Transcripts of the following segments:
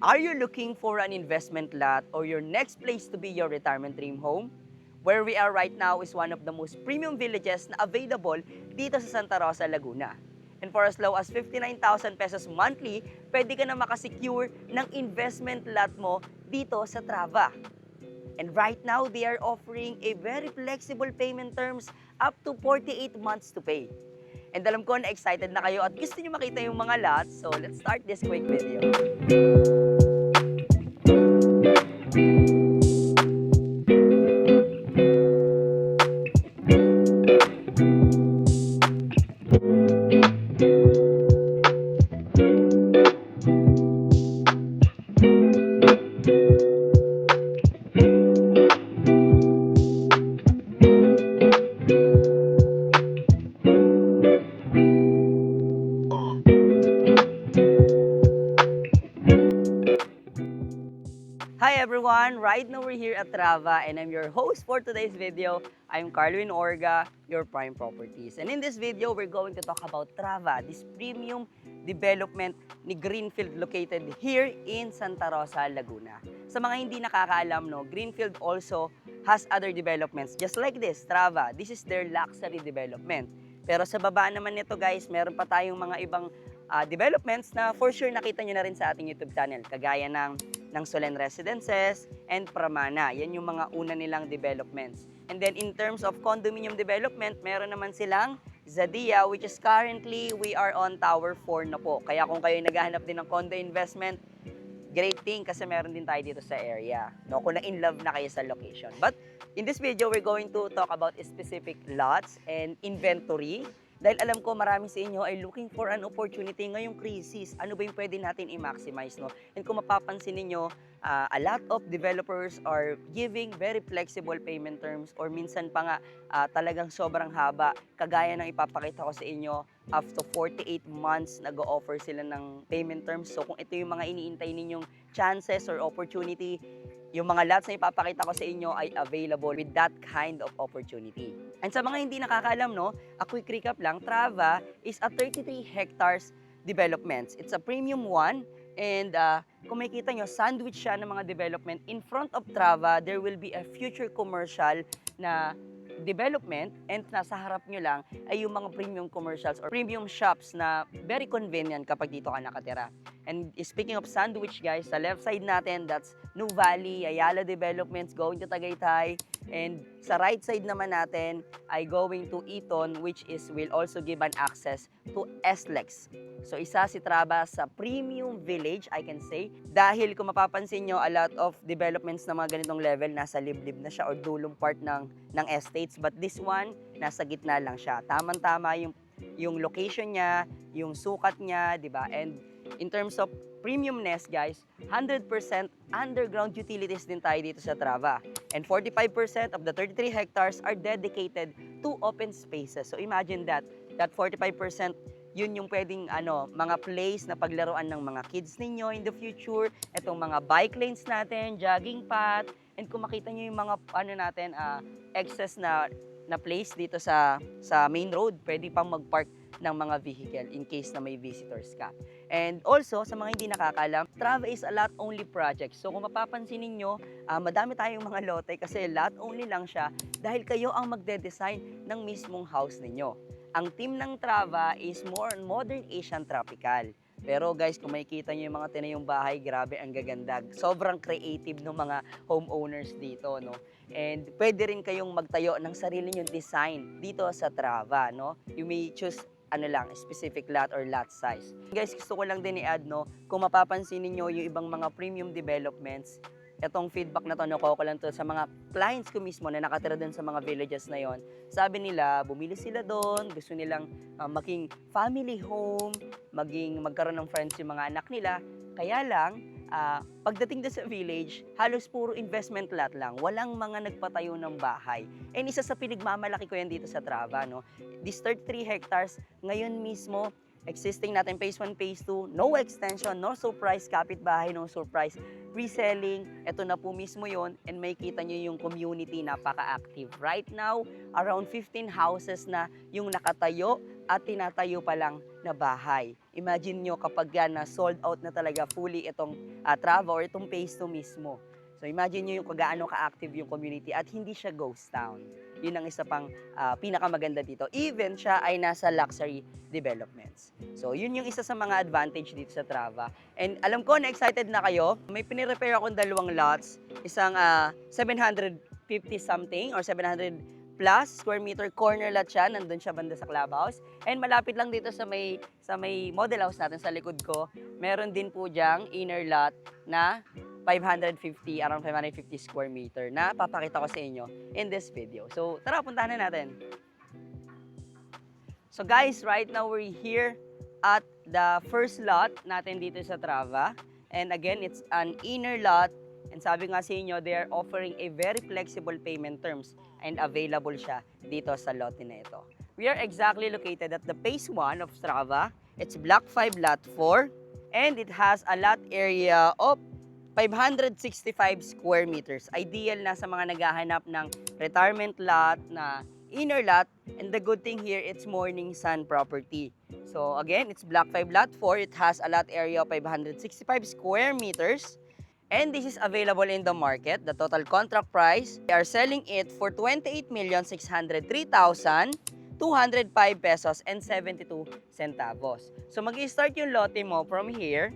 Are you looking for an investment lot or your next place to be your retirement dream home? Where we are right now is one of the most premium villages na available dito sa Santa Rosa, Laguna. And for as low as 59,000 pesos monthly, pwede ka na makasecure ng investment lot mo dito sa Trava. And right now, they are offering a very flexible payment terms up to 48 months to pay. And alam ko na excited na kayo at gusto niyo makita yung mga lots, so let's start this quick video. Hi everyone! Right now we're here at Trava and I'm your host for today's video. I'm Carlwin Orga, your Prime Properties. And in this video, we're going to talk about Trava, this premium development ni Greenfield located here in Santa Rosa, Laguna. Sa mga hindi nakakaalam, no, Greenfield also has other developments just like this, Trava. This is their luxury development. Pero sa baba naman nito guys, meron pa tayong mga ibang developments na for sure nakita nyo na rin sa ating YouTube channel. Kagaya ng Solen Residences and Pramana. Yan yung mga una nilang developments. And then in terms of condominium development, meron naman silang Zadia, which is currently we are on Tower 4 na po. Kaya kung kayo naghahanap din ng condo investment, great thing kasi meron din tayo dito sa area. No? Kung na-in love na kayo sa location. But in this video, we're going to talk about specific lots and inventory. Dahil alam ko marami sa inyo ay looking for an opportunity ngayong crisis. Ano ba yung pwede natin i-maximize, no? And kung mapapansin niyo, a lot of developers are giving very flexible payment terms or minsan pa nga talagang sobrang haba. Kagaya ng ipapakita ko sa inyo, up to 48 months nag-o-offer sila ng payment terms. So kung ito yung mga iniintay ninyong chances or opportunity, yung mga lots na ipapakita ko sa inyo ay available with that kind of opportunity. And sa mga hindi nakakaalam, no, a quick recap lang, Trava is a 33 hectares developments. It's a premium one. And kung makikita nyo, sandwich siya ng mga development. In front of Trava, there will be a future commercial na development, and nasa harap nyo lang ay yung mga premium commercials or premium shops na very convenient kapag dito ka nakatira. And speaking of sandwich guys, sa left side natin, that's New Valley, Ayala Developments going to Tagaytay. And sa right side naman natin ay going to Eton, which is will also give an access to SLEX. So isa si Trava sa premium village, I can say. Dahil kung mapapansin nyo, a lot of developments na mga ganitong level, nasa liblib na siya or dulong part ng estates. But this one, nasa gitna lang siya. Tamang-tama yung location niya, yung sukat niya, di ba? And in terms of premiumness, guys, 100% underground utilities din tayo dito sa Trava. And 45% of the 33 hectares are dedicated to open spaces. So imagine that 45%, yun yung pwedeng mga place na paglaruan ng mga kids ninyo in the future. Itong mga bike lanes natin, jogging path, and kung makita nyo yung mga excess na place dito sa main road, pwede pang mag-park ng mga vehicle in case na may visitors ka. And also, sa mga hindi nakakaalam, Trava is a lot only project. So kung mapapansin ninyo, madami tayong mga lote kasi lot only lang siya dahil kayo ang magde-design ng mismong house ninyo. Ang team ng Trava is more on modern Asian tropical. Pero guys, kung makikita nyo yung mga tinayong bahay, grabe ang gaganda. Sobrang creative ng mga homeowners dito, no? And pwede rin kayong magtayo ng sarili nyong design dito sa Trava, no? You may choose specific lot or lot size. Guys, gusto ko lang din i-add, no, kung mapapansin niyo yung ibang mga premium developments, etong feedback na to, nakuha ko lang to sa mga clients ko mismo na nakatira dun sa mga villages na yon. Sabi nila, bumili sila doon, gusto nilang maging family home, magkaroon ng friends yung mga anak nila. Kaya lang, pagdating doon sa village, halos puro investment lot lang. Walang mga nagpatayo ng bahay. And isa sa pinagmamalaki ko yan dito sa Trava, no? This 33 hectares, ngayon mismo, existing natin phase 1, phase 2, no extension, no surprise kapitbahay, no surprise reselling. Ito na po mismo yon, and makikita nyo yung community, napaka-active. Right now, around 15 houses na yung nakatayo at tinatayo pa lang na bahay. imagine nyo kapag na sold out na talaga fully itong Trava or itong phase 2 mismo. So imagine nyo yung gaano ka-active yung community at hindi siya ghost town. Yun ang isa pang pinakamaganda dito. Even siya ay nasa luxury developments. So yun yung isa sa mga advantage dito sa Trava. And alam ko na excited na kayo. May pinirepare akong dalawang lots. Isang 750 something or 700 plus square meter corner lot siya. Nandun siya banda sa clubhouse. And malapit lang dito sa may model house natin sa likod ko. Meron din po diyang inner lot na 550, around 550 square meter na papakita ko sa inyo in this video. So tara, puntahan na natin. So guys, right now we're here at the first lot natin dito sa Trava. And again, it's an inner lot. And sabi nga sa inyo, they are offering a very flexible payment terms and available siya dito sa lot na ito. We are exactly located at the phase 1 of Trava. It's Block 5, Lot 4. And it has a lot area of 565 square meters. Ideal na sa mga naghahanap ng retirement lot na inner lot. And the good thing here, it's Morning Sun property. So again, it's Block 5, Lot 4. It has a lot area of 565 square meters. And this is available in the market. The total contract price, they are selling it for 28,603,205 pesos and 72 centavos. So mag-i-start yung lote mo from here,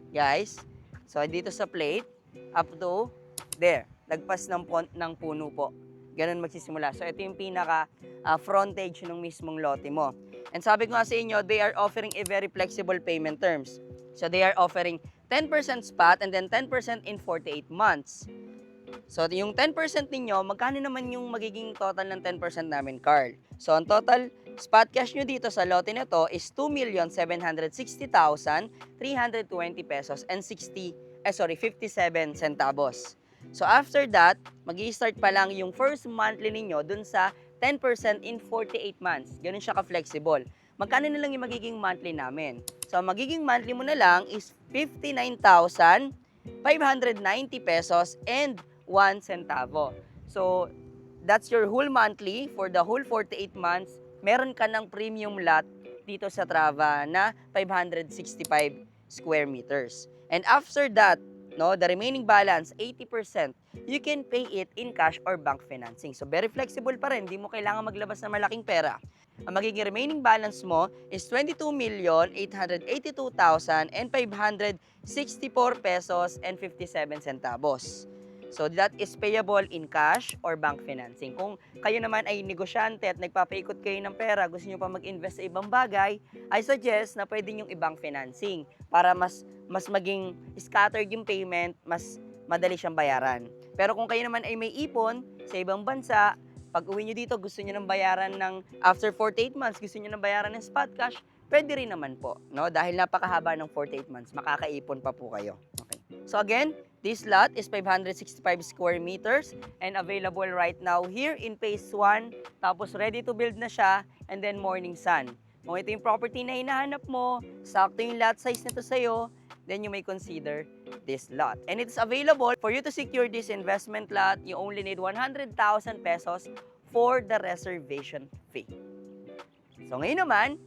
guys. So dito sa plate, up to there. Lagpas ng puno po. Ganun magsisimula. So ito yung pinaka frontage ng mismong lote mo. And sabi ko nga sa inyo, they are offering a very flexible payment terms. So they are offering 10% spot and then 10% in 48 months. So yung 10% ninyo, magkano naman yung magiging total ng 10% namin, Carl? So ang total spot cash nyo dito sa lote na to is 2,760,320 pesos and 57 centavos. So after that, mag-i-start pa lang yung first monthly ninyo dun sa 10% in 48 months. Ganun siya ka-flexible. Magkano na lang yung magiging monthly namin? So, magiging monthly mo na lang is 59,590 pesos and 1 centavo. So, that's your whole monthly for the whole 48 months. Meron ka ng premium lot dito sa Trava na 565 square meters. And after that, no, the remaining balance, 80%, you can pay it in cash or bank financing. So, very flexible pa rin. Hindi mo kailangan maglabas ng malaking pera. Ang magiging remaining balance mo is 22,882,564 pesos and 57 centavos. So that is payable in cash or bank financing. Kung kayo naman ay negosyante at nagpapaikot kayo ng pera, gusto niyo pa mag-invest sa ibang bagay, I suggest na pwede niyong i-bank financing para mas maging scattered yung payment, mas madali siyang bayaran. Pero kung kayo naman ay may ipon sa ibang bansa, pag uwi nyo dito, gusto nyo ng bayaran ng, after 48 months, gusto nyo ng bayaran ng spot cash, pwede rin naman po, no? Dahil napakahaba ng 48 months, makakaipon pa po kayo. Okay. So again, this lot is 565 square meters and available right now here in phase 1. Tapos ready to build na siya and then Morning Sun. Kung ito yung property na hinahanap mo, sakto yung lot size nito sa'yo, then you may consider this lot. And it's available for you to secure this investment lot. You only need 100,000 pesos for the reservation fee. So ngayon naman,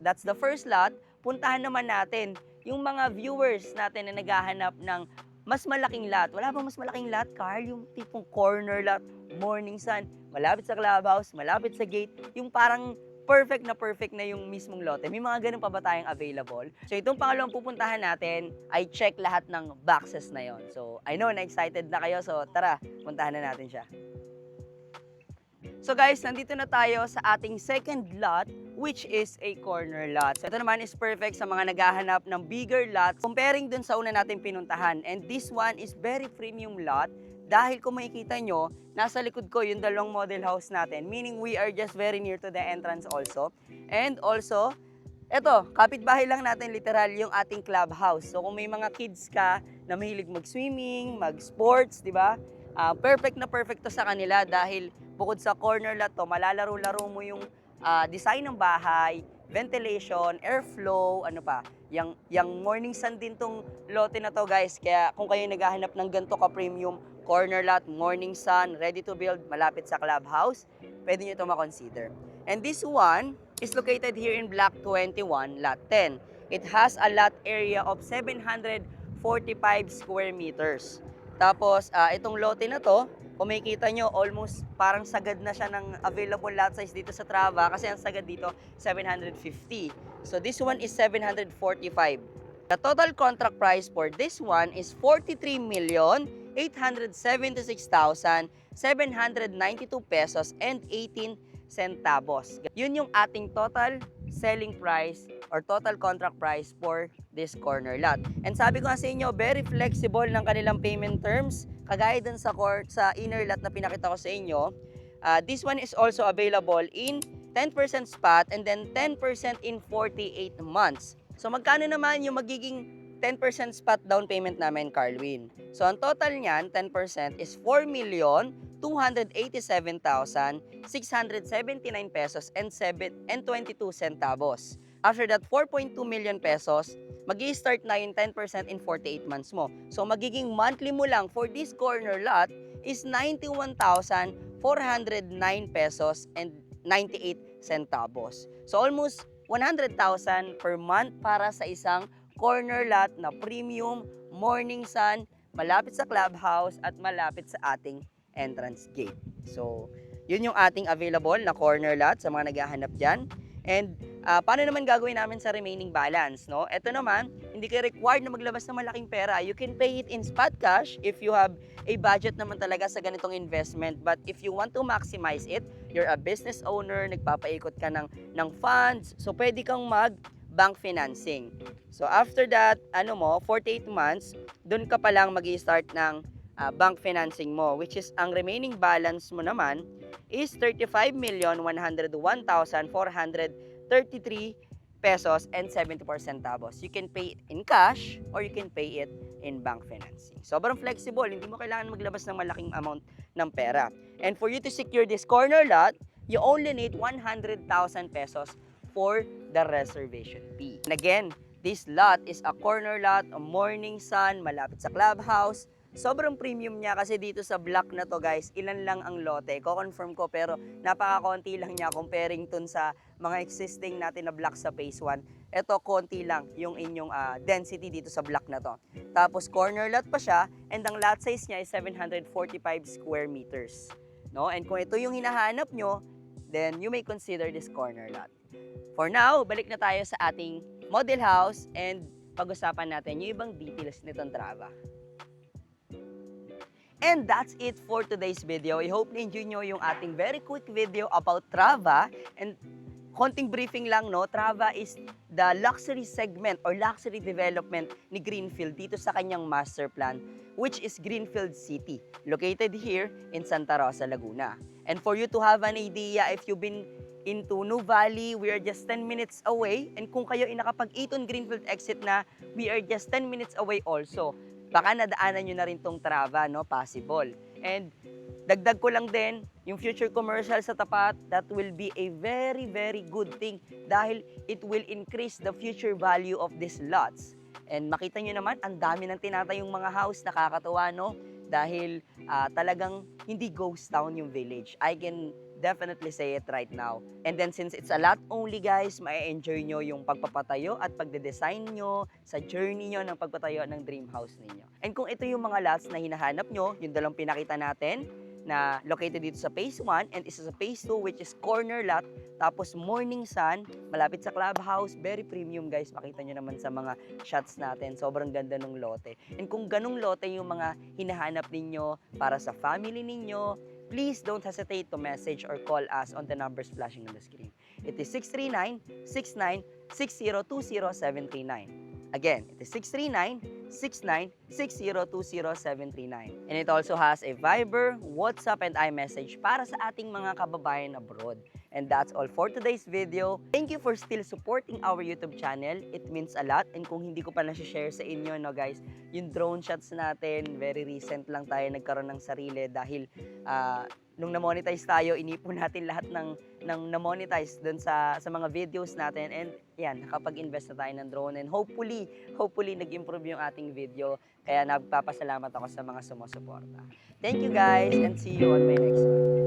that's the first lot. Puntahan naman natin yung mga viewers natin na naghahanap ng mas malaking lot. Wala bang mas malaking lot, Carl? Yung tipong corner lot, Morning Sun, malapit sa clubhouse, malapit sa gate, yung parang perfect na yung mismong lote. May mga ganun pa ba tayong available? So itong pangalawang pupuntahan natin, I check lahat ng boxes na yon. So I know na excited na kayo, so tara, puntahan na natin siya. So guys, nandito na tayo sa ating second lot, which is a corner lot. So ito naman is perfect sa mga naghahanap ng bigger lots comparing dun sa una natin pinuntahan. And this one is very premium lot. Dahil kung makikita nyo, nasa likod ko yung dalawang model house natin. Meaning we are just very near to the entrance also. And also, eto, kapitbahay lang natin literal yung ating clubhouse. So kung may mga kids ka na mahilig mag-swimming, mag-sports, di ba? Perfect na perfect to sa kanila dahil bukod sa corner lot to, malalaro-laro mo yung design ng bahay, ventilation, airflow, ano pa. Yung Morning Sun din tong lote na to guys. Kaya kung kayo naghahanap ng ganito ka-premium corner lot, Morning Sun, ready to build, malapit sa clubhouse, pwede nyo ito makonsider. And this one is located here in Block 21, Lot 10. It has a lot area of 745 square meters. Tapos, itong lote na to, kung makikita nyo, almost parang sagad na siya ng available lot size dito sa Trava kasi ang sagad dito, 750. So, this one is 745. The total contract price for this one is 43,876,792 pesos and 18 centavos. Yun yung ating total selling price or total contract price for this corner lot. And sabi ko nga sa inyo, very flexible ng kanilang payment terms. Kagaya dun sa inner lot na pinakita ko sa inyo, this one is also available in 10% spot and then 10% in 48 months. So magkano naman yung magiging 10% spot down payment namin, Carlwin? So ang total niyan, 10% is 4,287,679 pesos and 22 centavos. After that, 4.2 million pesos, magi-start na yung 10% in 48 months mo. So magiging monthly mo lang for this corner lot is 91,409 pesos and 98 centavos. So almost 100,000 per month para sa isang corner lot na premium, morning sun, malapit sa clubhouse at malapit sa ating entrance gate. So, yun yung ating available na corner lot sa mga naghahanap dyan. And paano naman gagawin namin sa remaining balance, no? Ito naman, hindi kayo required na maglabas ng malaking pera. You can pay it in spot cash if you have a budget naman talaga sa ganitong investment. But if you want to maximize it, you're a business owner, nagpapaikot ka ng funds, so pwede kang bank financing. So after that, 48 months, dun ka pa lang magi-start ng bank financing mo, which is ang remaining balance mo naman is 35,101,433 pesos and 74 centavos. You can pay it in cash or you can pay it in bank financing. Sobrang flexible, hindi mo kailangan maglabas ng malaking amount ng pera. And for you to secure this corner lot, you only need 100,000 pesos for the reservation fee. And again, this lot is a corner lot, a morning sun, malapit sa clubhouse. Sobrang premium niya kasi dito sa block na to, guys, ilan lang ang lote. Ko-confirm ko pero napaka-konti lang niya comparing tun sa mga existing natin na block sa phase 1. Ito, konti lang yung inyong density dito sa block na to. Tapos corner lot pa siya and ang lot size niya is 745 square meters. No? And kung ito yung hinahanap nyo, then you may consider this corner lot. For now, balik na tayo sa ating model house and pag-usapan natin yung ibang details nitong Trava. And that's it for today's video. I hope na-enjoy nyo yung ating very quick video about Trava. And konting briefing lang, no? Trava is the luxury segment or luxury development ni Greenfield dito sa kanyang master plan, which is Greenfield City, located here in Santa Rosa, Laguna. And for you to have an idea, if you've been into New Valley, we are just 10 minutes away. And kung kayo ay nakapag-Eton Greenfield exit na, we are just 10 minutes away also. Baka nadaanan nyo na rin tong Trava, no? Possible. And dagdag ko lang din, yung future commercial sa tapat, that will be a very, very good thing dahil it will increase the future value of these lots. And makita nyo naman, ang dami ng tinatayong mga house, nakakatuwa, no? Dahil talagang hindi ghost town yung village. I can definitely say it right now. And then since it's a lot only, guys, ma-enjoy nyo yung pagpapatayo at pagde-design nyo sa journey nyo ng pagpatayo ng dream house ninyo. And kung ito yung mga lots na hinahanap nyo, yung dalawang pinakita natin na located dito sa phase 1 and isa sa phase 2 which is corner lot, tapos morning sun, malapit sa clubhouse, very premium, guys. Makita nyo naman sa mga shots natin, sobrang ganda ng lote. And kung ganung lote yung mga hinahanap ninyo para sa family ninyo, please don't hesitate to message or call us on the numbers flashing on the screen. It is 639-69-6020-739. Again, it is 639-69-6020-739. And it also has a Viber, WhatsApp, and iMessage para sa ating mga kababayan abroad. And that's all for today's video. Thank you for still supporting our YouTube channel. It means a lot. And kung hindi ko pa na-share sa inyo, no guys, yung drone shots natin, very recent lang tayo nagkaroon ng sarili dahil nung na-monetize tayo, inipon natin lahat ng na-monetize dun sa mga videos natin. And yan, nakapag-invest na tayo ng drone. And hopefully, nag-improve yung ating video. Kaya nagpapasalamat ako sa mga sumusuporta. Thank you guys and see you on my next one.